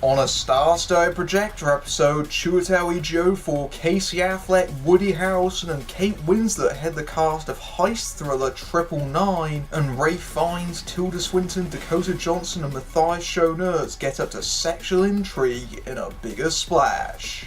On a star-studded Projector episode, Chiwetel Ejiofor, Casey Affleck, Woody Harrelson and Kate Winslet head the cast of heist thriller 999, and Ray Fiennes, Tilda Swinton, Dakota Johnson and Matthias Schoenaerts get up to sexual intrigue in a bigger splash.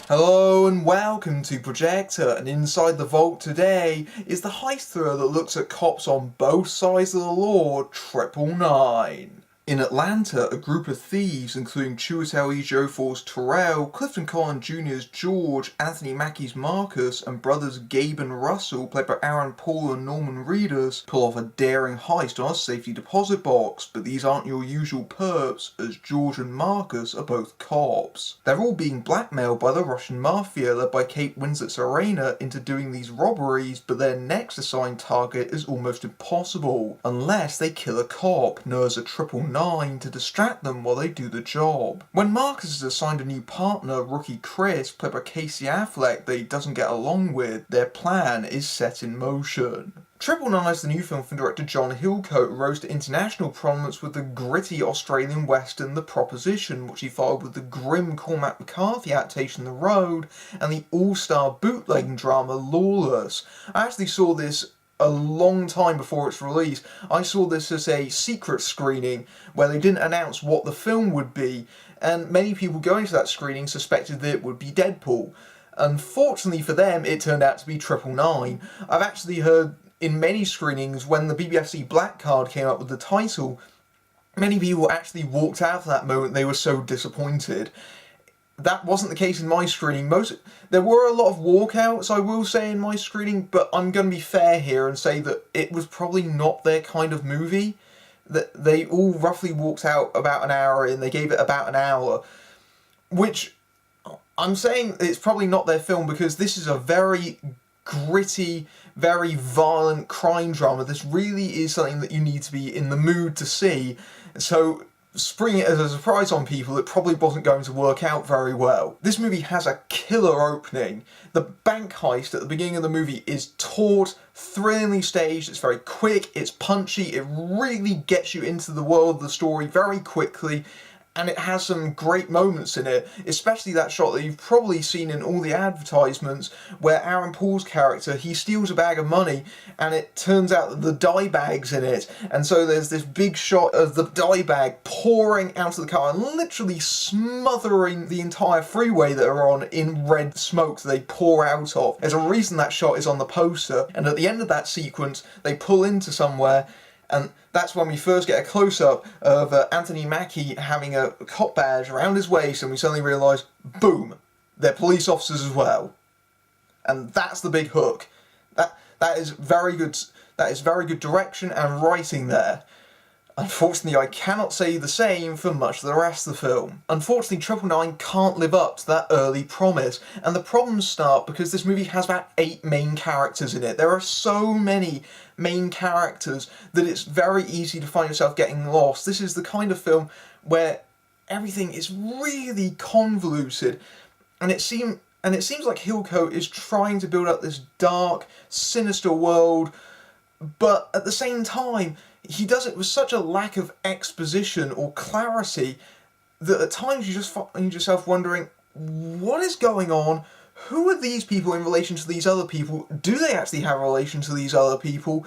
Hello and welcome to Projector, and inside the vault today is the heist thriller that looks at cops on both sides of the law, 999. In Atlanta, a group of thieves, including Chiwetel Ejiofor's Terrell, Clifton Collin Jr.'s George, Anthony Mackie's Marcus, and brothers Gabe and Russell, played by Aaron Paul and Norman Reedus, pull off a daring heist on a safety deposit box, but these aren't your usual perps, as George and Marcus are both cops. They're all being blackmailed by the Russian mafia, led by Kate Winslet's Arena, into doing these robberies, but their next assigned target is almost impossible, unless they kill a cop, known as a 999, to distract them while they do the job. When Marcus is assigned a new partner, rookie Chris, played by Casey Affleck, that he doesn't get along with, their plan is set in motion. 999 is the new film from director John Hillcoat, who rose to international prominence with the gritty Australian western The Proposition, which he followed with the grim Cormac McCarthy adaptation The Road, and the all-star bootlegging drama Lawless. I actually saw this a long time before its release. I saw this as a secret screening where they didn't announce what the film would be, and many people going to that screening suspected that it would be Deadpool. Unfortunately for them, it turned out to be 999. I've actually heard in many screenings, when the BBFC Black Card came up with the title, many people actually walked out of that moment. They were so disappointed. That wasn't the case in my screening. There were a lot of walkouts, I will say, in my screening, but I'm going to be fair here and say that it was probably not their kind of movie. That they all roughly walked out about an hour in, they gave it about an hour, which I'm saying it's probably not their film because this is a very gritty, very violent crime drama. This really is something that you need to be in the mood to see. So springing it as a surprise on people, it probably wasn't going to work out very well. This movie has a killer opening. The bank heist at the beginning of the movie is taut, thrillingly staged, it's very quick, it's punchy, it really gets you into the world of the story very quickly, and it has some great moments in it, especially that shot that you've probably seen in all the advertisements where Aaron Paul's character, he steals a bag of money and it turns out that the dye bag's in it, and so there's this big shot of the dye bag pouring out of the car and literally smothering the entire freeway that are on in red smoke that they pour out of. There's a reason that shot is on the poster, and at the end of that sequence they pull into somewhere, and that's when we first get a close-up of Anthony Mackie having a cop badge around his waist, and we suddenly realise, boom, they're police officers as well. And that's the big hook. That is very good. That is very good direction and writing there. Unfortunately, I cannot say the same for much of the rest of the film. Unfortunately, 999 can't live up to that early promise, and the problems start because this movie has about 8 main characters in it. There are so many main characters that it's very easy to find yourself getting lost. This is the kind of film where everything is really convoluted, and it seems like Hillcoat is trying to build up this dark, sinister world, but at the same time, he does it with such a lack of exposition or clarity that at times you just find yourself wondering, what is going on? Who are these people in relation to these other people? Do they actually have a relation to these other people?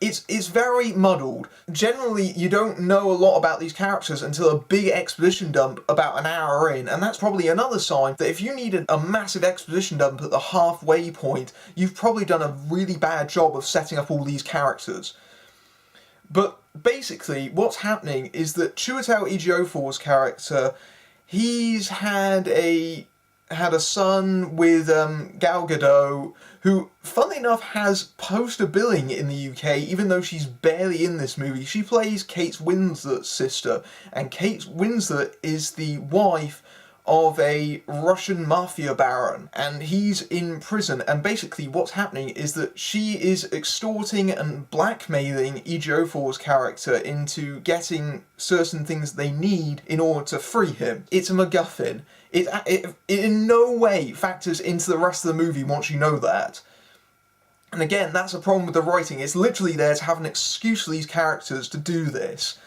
It's very muddled. Generally, you don't know a lot about these characters until a big exposition dump about an hour in, and that's probably another sign that if you needed a massive exposition dump at the halfway point, you've probably done a really bad job of setting up all these characters. But basically, what's happening is that Chiwetel Ejiofor's character, he's had a son with Gal Gadot, who, funnily enough, has poster billing in the UK, even though she's barely in this movie. She plays Kate Winslet's sister, and Kate Winslet is the wife of a Russian mafia baron, and he's in prison, and basically what's happening is that she is extorting and blackmailing Ejiofor's character into getting certain things they need in order to free him. It's a MacGuffin. It in no way factors into the rest of the movie once you know that. And again, that's a problem with the writing. It's literally there to have an excuse for these characters to do this.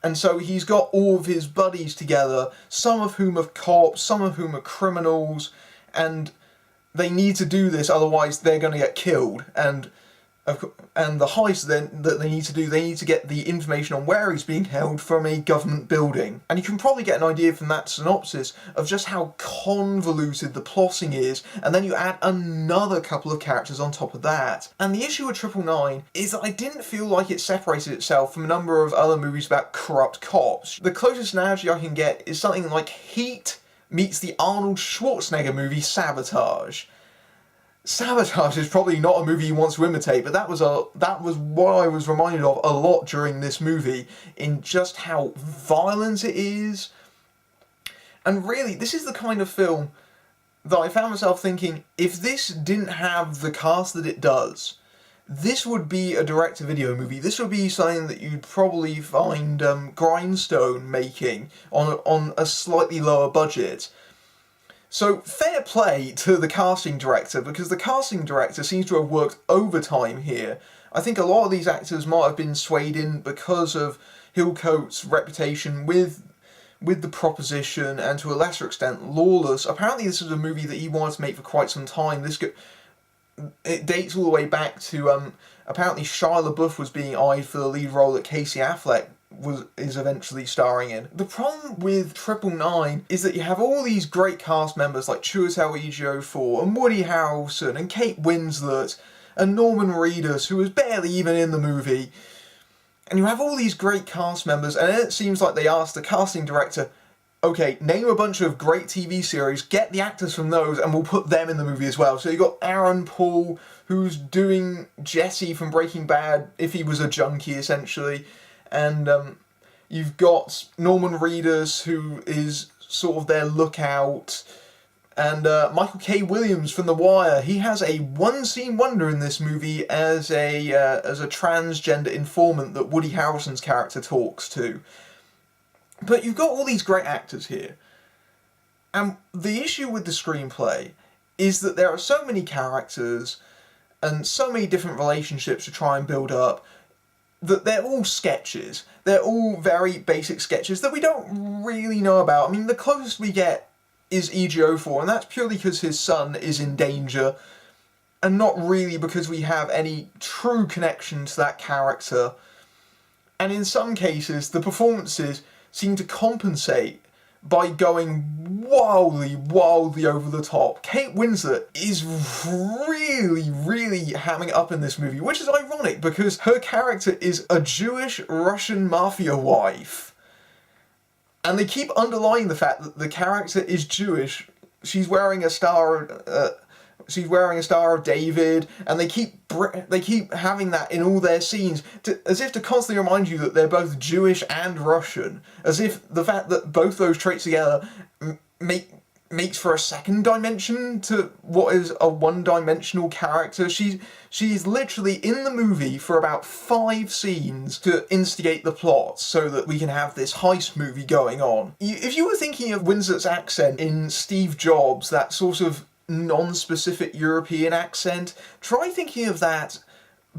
And so he's got all of his buddies together, some of whom are cops, some of whom are criminals, and they need to do this, otherwise they're going to get killed. And the heist then that they need to get the information on where he's being held from a government building. And you can probably get an idea from that synopsis of just how convoluted the plotting is, and then you add another couple of characters on top of that. And the issue with 999 is that I didn't feel like it separated itself from a number of other movies about corrupt cops. The closest analogy I can get is something like Heat meets the Arnold Schwarzenegger movie Sabotage. Sabotage is probably not a movie you want to imitate, but that was what I was reminded of a lot during this movie, in just how violent it is. And really, this is the kind of film that I found myself thinking, if this didn't have the cast that it does, this would be a direct-to-video movie. This would be something that you'd probably find Grindstone making on a slightly lower budget. So, fair play to the casting director, because the casting director seems to have worked overtime here. I think a lot of these actors might have been swayed in because of Hillcoat's reputation with The Proposition, and to a lesser extent, Lawless. Apparently this is a movie that he wanted to make for quite some time. It dates all the way back to, apparently Shia LaBeouf was being eyed for the lead role that Casey Affleck is eventually starring in. The problem with 999 is that you have all these great cast members like Chiwetel Ejiofor and Woody Harrelson and Kate Winslet and Norman Reedus, who was barely even in the movie. And you have all these great cast members, and then it seems like they asked the casting director, okay, name a bunch of great TV series, get the actors from those, and we'll put them in the movie as well. So you've got Aaron Paul, who's doing Jesse from Breaking Bad, if he was a junkie, essentially. And you've got Norman Reedus, who is sort of their lookout, and Michael K. Williams from The Wire. He has a one-scene wonder in this movie as a transgender informant that Woody Harrelson's character talks to. But you've got all these great actors here, and the issue with the screenplay is that there are so many characters and so many different relationships to try and build up, that they're all sketches. They're all very basic sketches that we don't really know about. I mean, the closest we get is Ejiofor, and that's purely because his son is in danger, and not really because we have any true connection to that character. And in some cases, the performances seem to compensate by going wildly over the top. Kate Winslet is really hamming up in this movie, which is ironic because her character is a Jewish Russian mafia wife. And they keep underlining the fact that the character is Jewish. She's wearing a Star of David, and they keep having that in all their scenes, as if to constantly remind you that they're both Jewish and Russian, as if the fact that both those traits together makes for a second dimension to what is a one-dimensional character. She's literally in the movie for about 5 scenes to instigate the plot so that we can have this heist movie going on. If you were thinking of Winslet's accent in Steve Jobs, that sort of non-specific European accent, try thinking of that,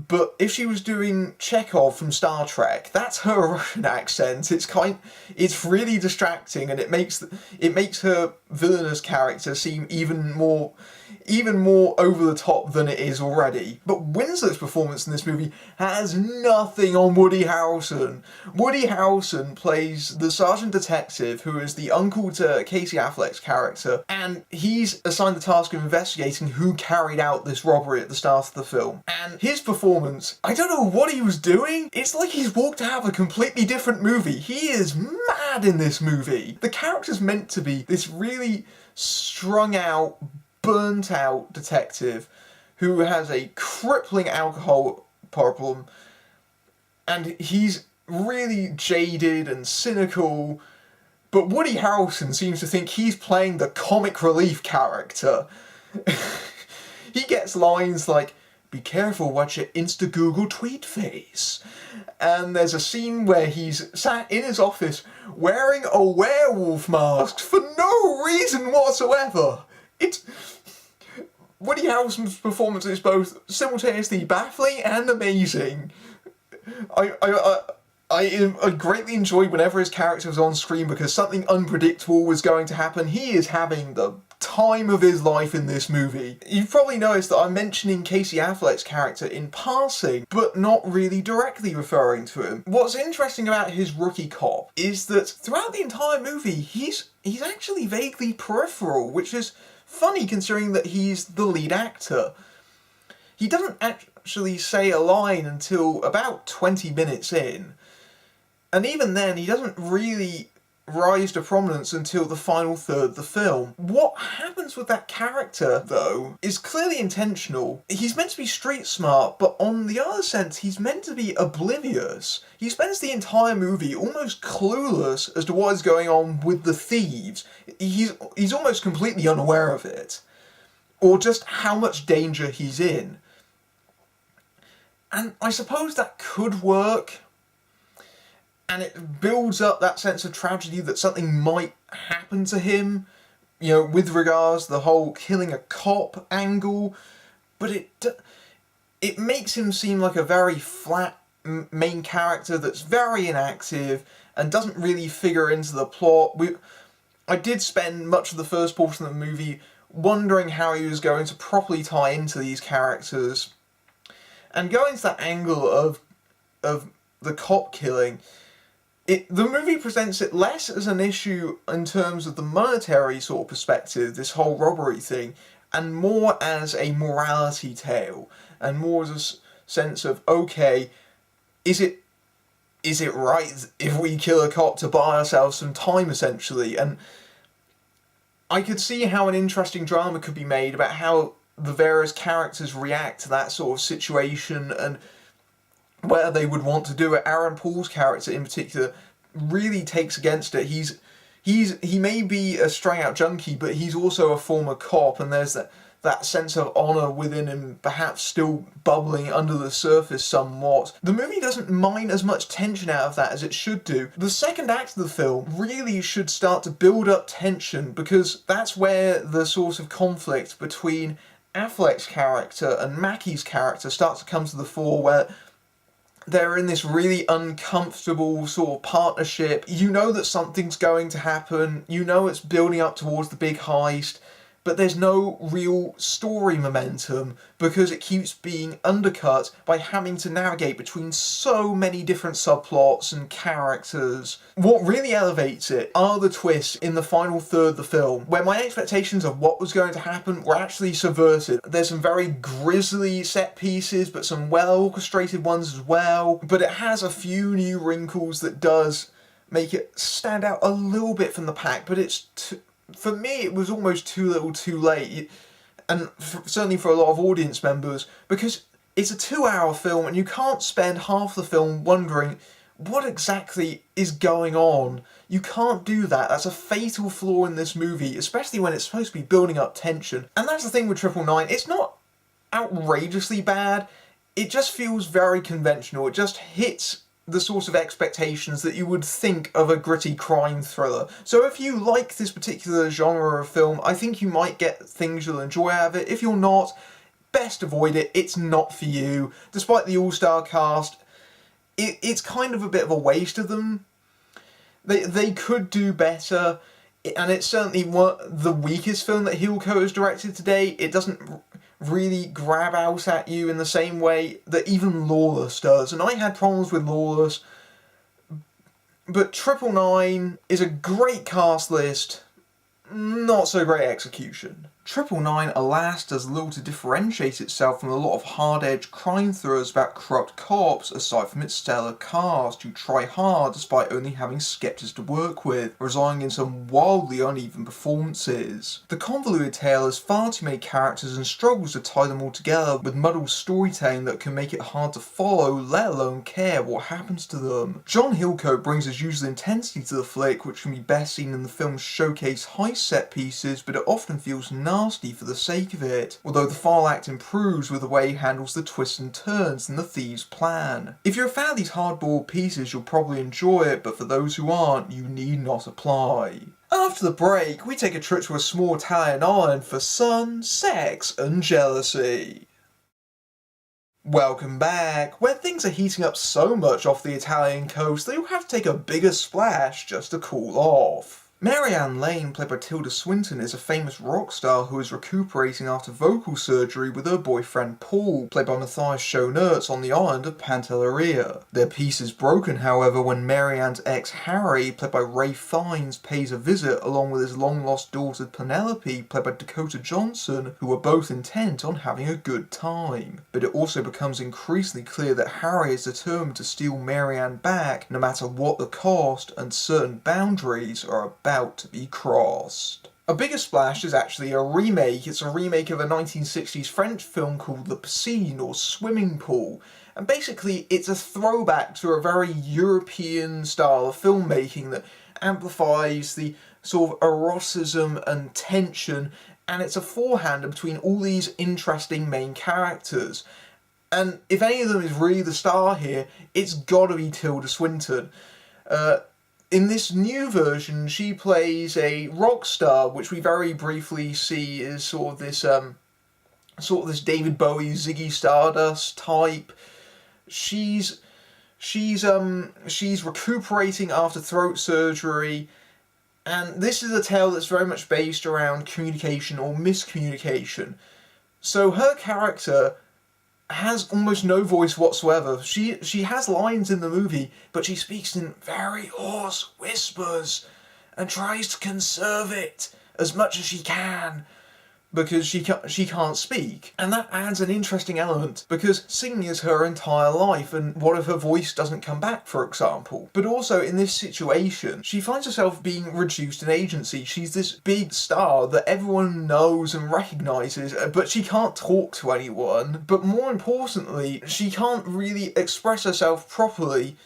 but if she was doing Chekhov from Star Trek, that's her Russian accent. It's really distracting, and it makes her villainous character seem even more over the top than it is already. But Winslet's performance in this movie has nothing on Woody Harrelson. Woody Harrelson plays the sergeant detective who is the uncle to Casey Affleck's character, and he's assigned the task of investigating who carried out this robbery at the start of the film. And his performance, I don't know what he was doing. It's like he's walked out of a completely different movie. He is mad in this movie. The character's meant to be this really strung out, burnt out detective who has a crippling alcohol problem, and he's really jaded and cynical, But Woody Harrelson seems to think he's playing the comic relief character. He gets lines like, "Be careful what you Insta-Google tweet face." And there's a scene where he's sat in his office wearing a werewolf mask for no reason whatsoever. Woody Harrelson's performance is both simultaneously baffling and amazing. I greatly enjoyed whenever his character was on screen because something unpredictable was going to happen. He is having the time of his life in this movie. You've probably noticed that I'm mentioning Casey Affleck's character in passing, but not really directly referring to him. What's interesting about his rookie cop is that throughout the entire movie, he's actually vaguely peripheral, which is funny considering that he's the lead actor. He doesn't actually say a line until about 20 minutes in, and even then he doesn't really rise to prominence until the final third of the film. What happens with that character, though, is clearly intentional. He's meant to be street smart, but on the other sense, he's meant to be oblivious. He spends the entire movie almost clueless as to what is going on with the thieves. He's almost completely unaware of it, or just how much danger he's in. And I suppose that could work, and it builds up that sense of tragedy that something might happen to him, you know, with regards to the whole killing a cop angle, but it makes him seem like a very flat main character that's very inactive and doesn't really figure into the plot. I did spend much of the first portion of the movie wondering how he was going to properly tie into these characters, and going to that angle of the cop killing, the movie presents it less as an issue in terms of the monetary sort of perspective, this whole robbery thing, and more as a morality tale, and more as a sense of, okay, is it right if we kill a cop to buy ourselves some time, essentially? And I could see how an interesting drama could be made about how the various characters react to that sort of situation, and where they would want to do it. Aaron Paul's character in particular really takes against it. He may be a strung out junkie, but he's also a former cop, and there's that sense of honour within him, perhaps still bubbling under the surface somewhat. The movie doesn't mine as much tension out of that as it should do. The second act of the film really should start to build up tension, because that's where the sort of conflict between Affleck's character and Mackie's character starts to come to the fore, where they're in this really uncomfortable sort of partnership. You know that something's going to happen, you know it's building up towards the big heist, but there's no real story momentum because it keeps being undercut by having to navigate between so many different subplots and characters. What really elevates it are the twists in the final third of the film, where my expectations of what was going to happen were actually subverted. There's some very grisly set pieces, but some well-orchestrated ones as well. But it has a few new wrinkles that does make it stand out a little bit from the pack, but for me, it was almost too little too late, and certainly for a lot of audience members, because it's a 2-hour film and you can't spend half the film wondering what exactly is going on. You can't do that. That's a fatal flaw in this movie, especially when it's supposed to be building up tension. And that's the thing with 999, it's not outrageously bad, it just feels very conventional. It just hits the sort of expectations that you would think of a gritty crime thriller. So if you like this particular genre of film, I think you might get things you'll enjoy out of it. If you're not, best avoid it. It's not for you. Despite the all-star cast, it's kind of a bit of a waste of them. They could do better, and it's certainly the weakest film that Hilco has directed today. It doesn't really grab out at you in the same way that even Lawless does, and I had problems with Lawless, but 999 is a great cast list, not so great execution. Triple Nine, alas, does little to differentiate itself from a lot of hard-edged crime thrillers about corrupt cops, aside from its stellar cast, who try hard despite only having skeptics to work with, resulting in some wildly uneven performances. The convoluted tale has far too many characters and struggles to tie them all together with muddled storytelling that can make it hard to follow, let alone care what happens to them. John Hillcoat brings his usual intensity to the flick, which can be best seen in the film's showcase heist set pieces, but it often feels nasty for the sake of it, although the final act improves with the way he handles the twists and turns in the thieves' plan. If you're a fan of these hard-boiled pieces, you'll probably enjoy it, but for those who aren't, you need not apply. After the break, we take a trip to a small Italian island for sun, sex, and jealousy. Welcome back, where things are heating up so much off the Italian coast that you'll have to take a bigger splash just to cool off. Mary Ann Lane, played by Tilda Swinton, is a famous rock star who is recuperating after vocal surgery with her boyfriend Paul, played by Matthias Schoenaerts, on the island of Pantelleria. Their peace is broken, however, when Mary Ann's ex Harry, played by Ralph Fiennes, pays a visit along with his long-lost daughter Penelope, played by Dakota Johnson, who are both intent on having a good time. But it also becomes increasingly clear that Harry is determined to steal Mary Ann back, no matter what the cost, and certain boundaries are about to be crossed. A bigger splash is actually a remake. It's a remake of a 1960s French film called The Piscine, or Swimming Pool, and basically it's a throwback to a very European style of filmmaking that amplifies the sort of eroticism and tension, and it's a four-hander between all these interesting main characters. And if any of them is really the star here, it's gotta be Tilda Swinton. In this new version, she plays a rock star, which we very briefly see as sort of this David Bowie, Ziggy Stardust type. She's recuperating after throat surgery, and this is a tale that's very much based around communication or miscommunication. So her character has almost no voice whatsoever. She has lines in the movie, but she speaks in very hoarse whispers and tries to conserve it as much as she can because she can't speak. And that adds an interesting element, because singing is her entire life, and what if her voice doesn't come back, for example? But also, in this situation, she finds herself being reduced in agency. She's this big star that everyone knows and recognises, but she can't talk to anyone. But more importantly, she can't really express herself properly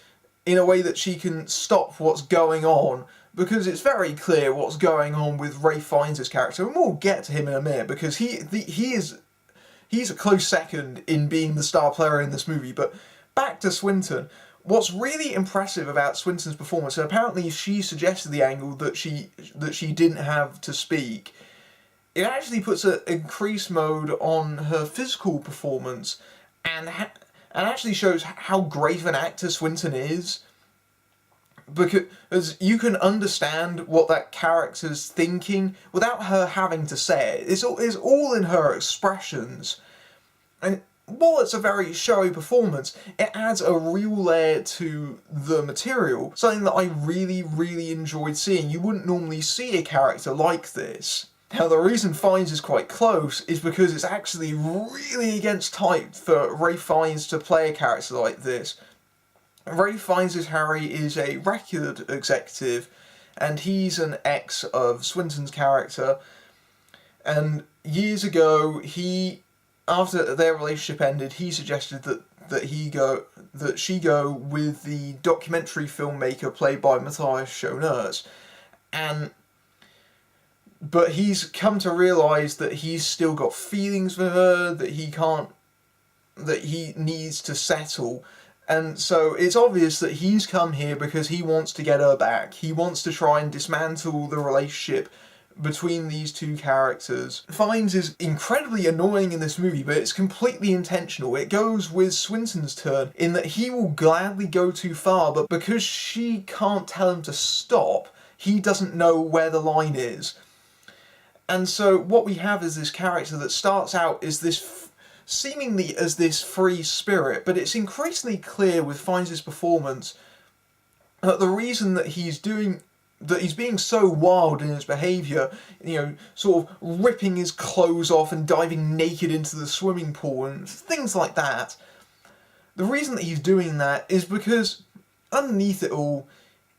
in a way that she can stop what's going on, because it's very clear what's going on with Ralph Fiennes' character, and we'll get to him in a minute, because he's a close second in being the star player in this movie. But back to Swinton. What's really impressive about Swinton's performance, and apparently she suggested the angle that she didn't have to speak, it actually puts an increased mode on her physical performance, and actually shows how great of an actor Swinton is. Because you can understand what that character's thinking without her having to say it. It's all in her expressions. And while it's a very showy performance, it adds a real layer to the material, something that I really, really enjoyed seeing. You wouldn't normally see a character like this. Now, the reason Fiennes is quite close is because it's actually really against type for Ralph Fiennes to play a character like this. Ralph Fiennes' Harry is a record executive, and he's an ex of Swinton's character. And years ago, after their relationship ended, he suggested that she go with the documentary filmmaker played by Matthias Schoenaerts. But he's come to realise that he's still got feelings for her, that he needs to settle. And so it's obvious that he's come here because he wants to get her back. He wants to try and dismantle the relationship between these two characters. Fiennes is incredibly annoying in this movie, but it's completely intentional. It goes with Swinton's turn in that he will gladly go too far, but because she can't tell him to stop, he doesn't know where the line is. And so what we have is this character that starts out as seemingly as this free spirit, but it's increasingly clear with Fiennes' performance that the reason that he's doing he's being so wild in his behaviour, sort of ripping his clothes off and diving naked into the swimming pool and things like that. The reason that he's doing that is because underneath it all,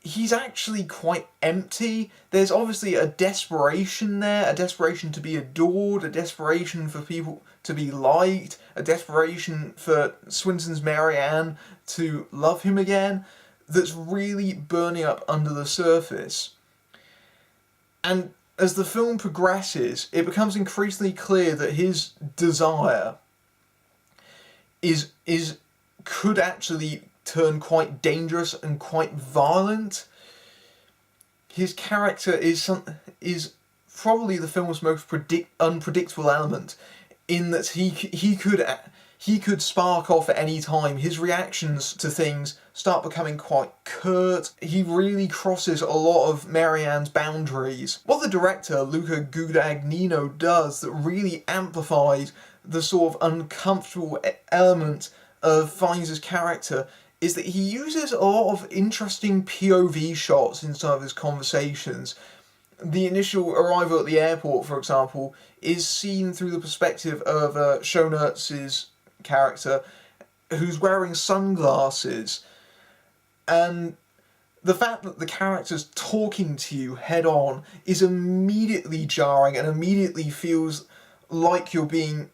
he's actually quite empty. There's obviously a desperation there, a desperation to be adored, a desperation for people to be liked, a desperation for Swinton's Marianne to love him again, that's really burning up under the surface. And as the film progresses, it becomes increasingly clear that his desire could actually turn quite dangerous and quite violent. His character is probably the film's most unpredictable element, in that he could spark off at any time. His reactions to things start becoming quite curt. He really crosses a lot of Marianne's boundaries. What the director, Luca Guadagnino, does that really amplifies the sort of uncomfortable element of Fiennes' character is that he uses a lot of interesting POV shots in some of his conversations. The initial arrival at the airport, for example, is seen through the perspective of Schoenertz's character, who's wearing sunglasses. And the fact that the character's talking to you head on is immediately jarring and immediately feels like you're being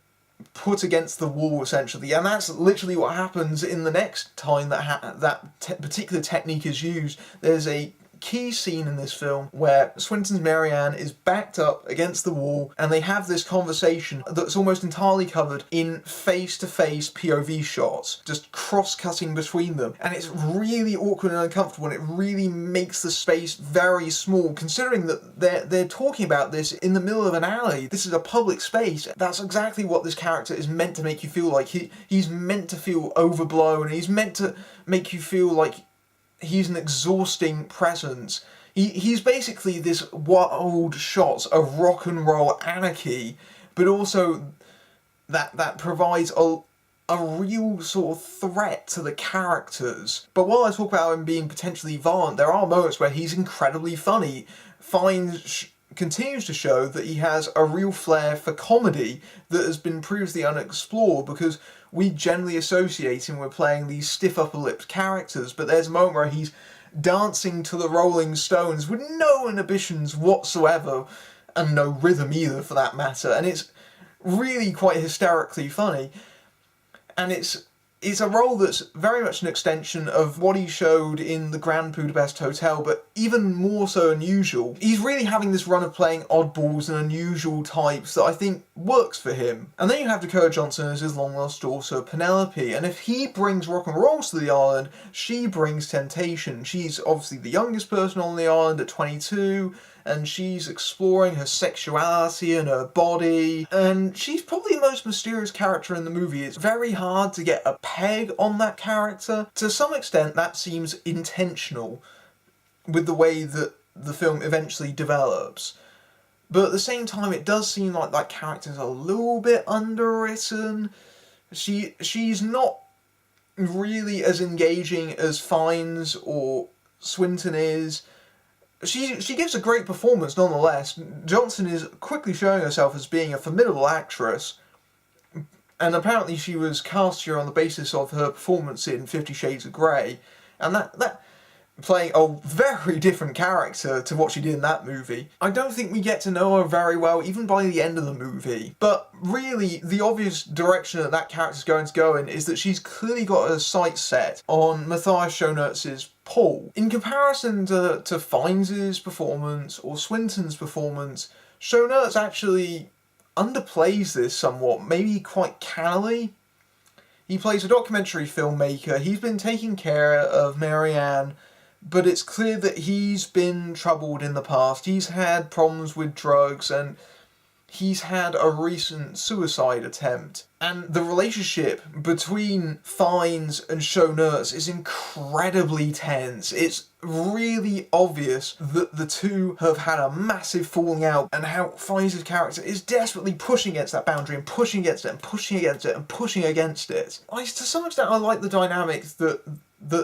put against the wall, essentially. And that's literally what happens in the next time that particular technique is used. There's a key scene in this film where Swinton's Marianne is backed up against the wall and they have this conversation that's almost entirely covered in face-to-face POV shots, just cross-cutting between them. And it's really awkward and uncomfortable, and it really makes the space very small, considering that they're talking about this in the middle of an alley. This is a public space. That's exactly what this character is meant to make you feel like. He's meant to feel overblown, he's meant to make you feel like he's an exhausting presence. He's basically this wild shots of rock and roll anarchy, but also that provides a real sort of threat to the characters. But while I talk about him being potentially violent, there are moments where he's incredibly funny. Fiennes continues to show that he has a real flair for comedy that has been previously unexplored, because we generally associate him with playing these stiff upper-lipped characters, but there's a moment where he's dancing to the Rolling Stones with no inhibitions whatsoever, and no rhythm either for that matter, and it's really quite hysterically funny. And it's a role that's very much an extension of what he showed in the Grand Budapest Hotel, but even more so unusual. He's really having this run of playing oddballs and unusual types that I think works for him. And then you have Dakota Johnson as his long-lost daughter, Penelope, and if he brings rock and roll to the island, she brings temptation. She's obviously the youngest person on the island at 22, and she's exploring her sexuality and her body, and she's probably the most mysterious character in the movie. It's very hard to get a peg on that character. To some extent, that seems intentional with the way that the film eventually develops. But at the same time, it does seem like that character's a little bit underwritten. She's not really as engaging as Fiennes or Swinton is. She gives a great performance nonetheless. Johnson is quickly showing herself as being a formidable actress, and apparently she was cast here on the basis of her performance in 50 Shades of Grey, and that playing a very different character to what she did in that movie. I don't think we get to know her very well, even by the end of the movie. But really, the obvious direction that character's going to go in is that she's clearly got her sights set on Matthias Schoenertz's Paul. In comparison to Fiennes' performance or Swinton's performance, Schoenertz actually underplays this somewhat, maybe quite cannily. He plays a documentary filmmaker, he's been taking care of Marianne, but it's clear that he's been troubled in the past. He's had problems with drugs, and he's had a recent suicide attempt. And the relationship between Fiennes and Schoenertz is incredibly tense. It's really obvious that the two have had a massive falling out, and how Fiennes' character is desperately pushing against that boundary, and pushing against it, and pushing against it, and pushing against it. To some extent, I like the dynamics that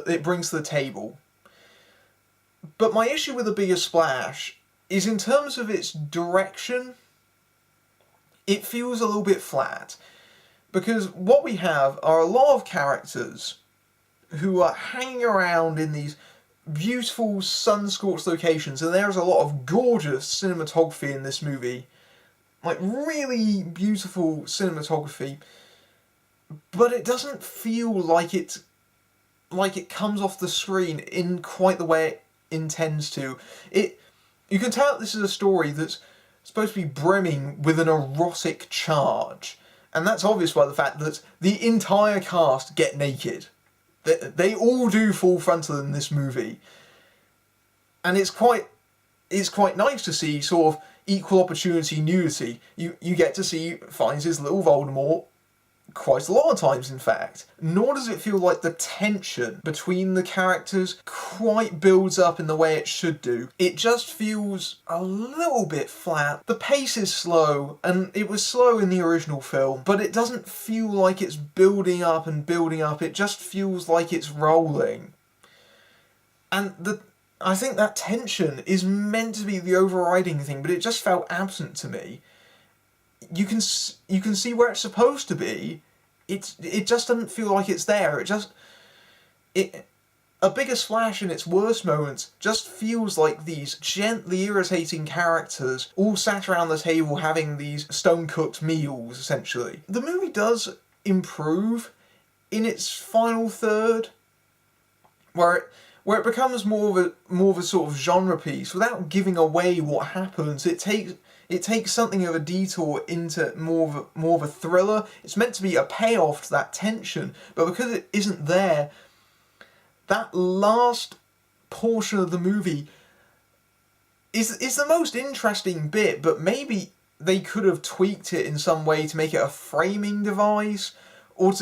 it brings to the table. But my issue with The Biggest Splash is in terms of its direction, it feels a little bit flat. Because what we have are a lot of characters who are hanging around in these beautiful sun-scorched locations, and there's a lot of gorgeous cinematography in this movie. Like, really beautiful cinematography. But it doesn't feel like it comes off the screen in quite the way it intends to. You can tell this is a story that's supposed to be brimming with an erotic charge. And that's obvious by the fact that the entire cast get naked. They all do full frontal in this movie. And it's quite nice to see sort of equal opportunity nudity. You get to see Fiennes' little Voldemort quite a lot of times, in fact. Nor does it feel like the tension between the characters quite builds up in the way it should do. It just feels a little bit flat. The pace is slow, and it was slow in the original film, but it doesn't feel like it's building up and building up. It just feels like it's rolling. And I think that tension is meant to be the overriding thing, but it just felt absent to me. You can see where it's supposed to be. It just doesn't feel like it's there. A Bigger Splash in its worst moments just feels like these gently irritating characters all sat around the table having these stone-cooked meals, essentially. The movie does improve in its final third, where it becomes more of a sort of genre piece without giving away what happens. It takes something of a detour into more of a thriller. It's meant to be a payoff to that tension, but because it isn't there, that last portion of the movie is the most interesting bit, but maybe they could have tweaked it in some way to make it a framing device, or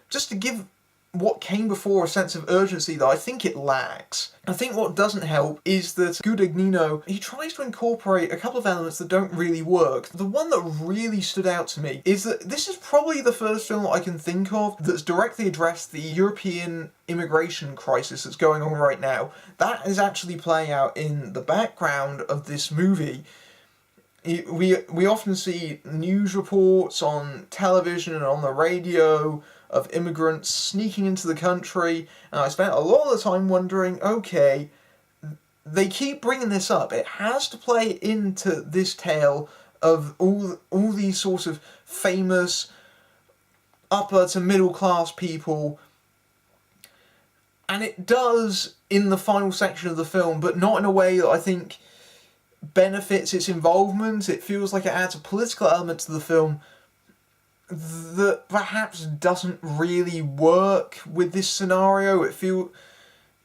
just to give what came before a sense of urgency that I think it lacks. I think what doesn't help is that Guadagnino, he tries to incorporate a couple of elements that don't really work. The one that really stood out to me is that this is probably the first film that I can think of that's directly addressed the European immigration crisis that's going on right now. That is actually playing out in the background of this movie. We often see news reports on television and on the radio of immigrants sneaking into the country, and I spent a lot of the time wondering, okay, they keep bringing this up. It has to play into this tale of all these sorts of famous upper to middle class people, and it does in the final section of the film, but not in a way that I think benefits its involvement. It feels like it adds a political element to the film that perhaps doesn't really work with this scenario.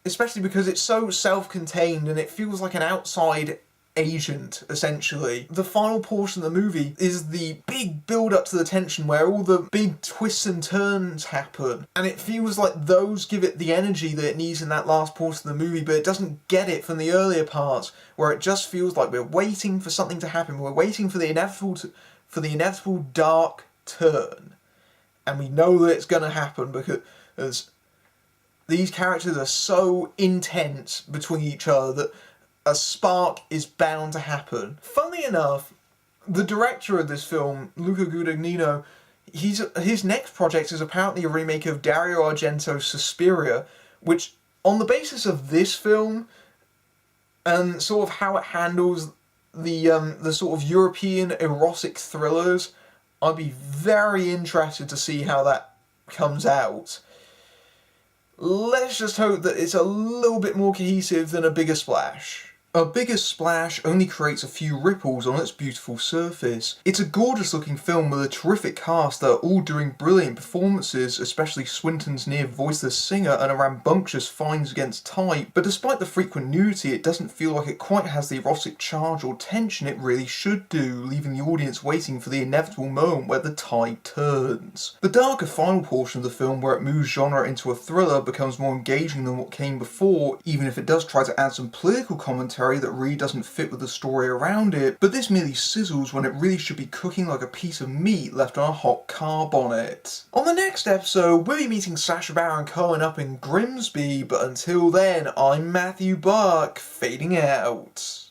Especially because it's so self-contained and it feels like an outside agent, essentially. The final portion of the movie is the big build-up to the tension where all the big twists and turns happen, and it feels like those give it the energy that it needs in that last portion of the movie, but it doesn't get it from the earlier parts, where it just feels like we're waiting for something to happen. We're waiting for the inevitable dark turn, and we know that it's going to happen because these characters are so intense between each other that a spark is bound to happen. Funnily enough, the director of this film, Luca Guadagnino, his next project is apparently a remake of Dario Argento's Suspiria, which, on the basis of this film and sort of how it handles the sort of European erotic thrillers, I'd be very interested to see how that comes out. Let's just hope that it's a little bit more cohesive than A Bigger Splash. A Bigger Splash only creates a few ripples on its beautiful surface. It's a gorgeous looking film with a terrific cast that are all doing brilliant performances, especially Swinton's near voiceless singer and a rambunctious Fiennes against type, but despite the frequent nudity, it doesn't feel like it quite has the erotic charge or tension it really should do, leaving the audience waiting for the inevitable moment where the tide turns. The darker final portion of the film, where it moves genre into a thriller, becomes more engaging than what came before, even if it does try to add some political commentary curry that really doesn't fit with the story around it, but this merely sizzles when it really should be cooking like a piece of meat left on a hot car bonnet. On the next episode, we'll be meeting Sacha Baron Cohen up in Grimsby, but until then, I'm Matthew Buck, fading out.